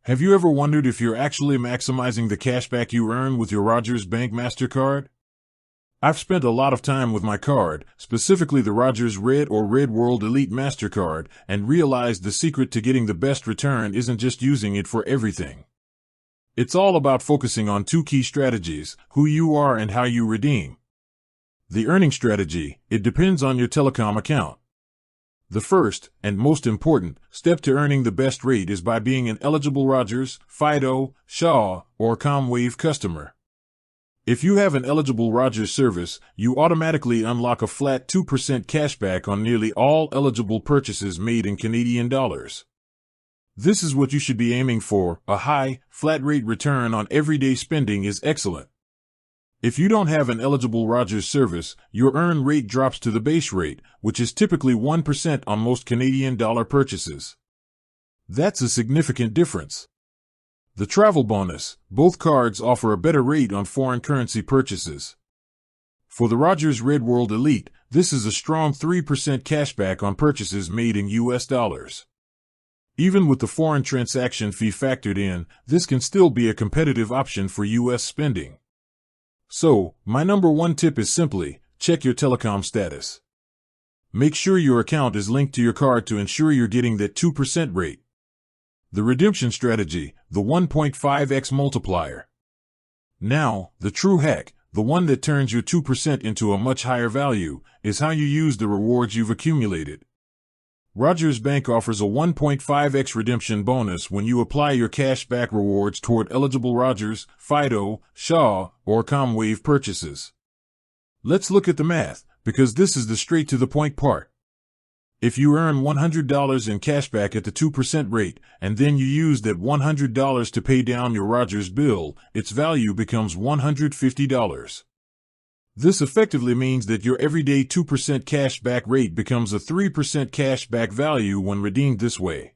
Have you ever wondered if you're actually maximizing the cashback you earn with your Rogers Bank MasterCard? I've spent a lot of time with my card, specifically the Rogers Red or Red World Elite MasterCard, and realized the secret to getting the best return isn't just using it for everything. It's all about focusing on two key strategies: who you are and how you redeem. The earning strategy, it depends on your telecom account. The first, and most important, step to earning the best rate is by being an eligible Rogers, Fido, Shaw, or ComWave customer. If you have an eligible Rogers service, you automatically unlock a flat 2% cashback on nearly all eligible purchases made in Canadian dollars. This is what you should be aiming for. A high, flat rate return on everyday spending is excellent. If you don't have an eligible Rogers service, your earn rate drops to the base rate, which is typically 1% on most Canadian dollar purchases. That's a significant difference. The travel bonus, both cards offer a better rate on foreign currency purchases. For the Rogers Red World Elite, this is a strong 3% cashback on purchases made in US dollars. Even with the foreign transaction fee factored in, this can still be a competitive option for US spending. So, my number one tip is simply, check your telecom status. Make sure your account is linked to your card to ensure you're getting that 2% rate. The redemption strategy, the 1.5x multiplier. Now, the true hack, the one that turns your 2% into a much higher value, is how you use the rewards you've accumulated. Rogers Bank offers a 1.5x redemption bonus when you apply your cashback rewards toward eligible Rogers, Fido, Shaw, or ComWave purchases. Let's look at the math, because this is the straight-to-the-point part. If you earn $100 in cashback at the 2% rate, and then you use that $100 to pay down your Rogers bill, its value becomes $150. This effectively means that your everyday 2% cashback rate becomes a 3% cashback value when redeemed this way.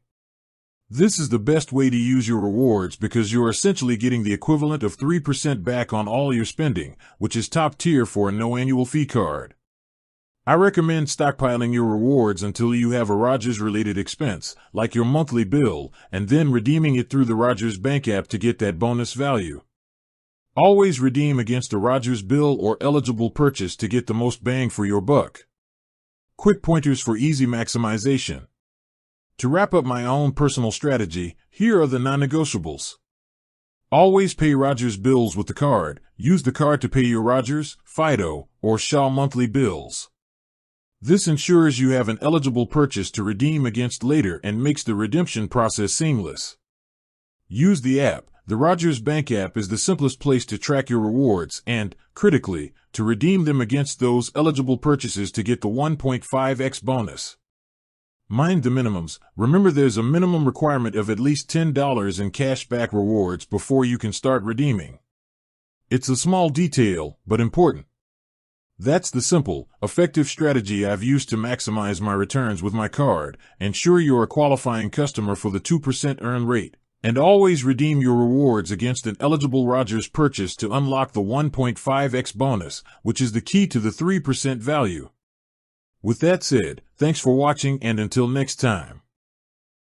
This is the best way to use your rewards because you're essentially getting the equivalent of 3% back on all your spending, which is top tier for a no annual fee card. I recommend stockpiling your rewards until you have a Rogers-related expense, like your monthly bill, and then redeeming it through the Rogers Bank app to get that bonus value. Always redeem against a Rogers bill or eligible purchase to get the most bang for your buck. Quick pointers for easy maximization. To wrap up my own personal strategy, here are the non-negotiables. Always pay Rogers bills with the card. Use the card to pay your Rogers, Fido, or Shaw monthly bills. This ensures you have an eligible purchase to redeem against later and makes the redemption process seamless. Use the app. The Rogers Bank app is the simplest place to track your rewards and, critically, to redeem them against those eligible purchases to get the 1.5x bonus. Mind the minimums. Remember, there's a minimum requirement of at least $10 in cashback rewards before you can start redeeming. It's a small detail, but important. That's the simple, effective strategy I've used to maximize my returns with my card. Ensure you're a qualifying customer for the 2% earn rate. And always redeem your rewards against an eligible Rogers purchase to unlock the 1.5x bonus, which is the key to the 3% value. With that said, thanks for watching and until next time.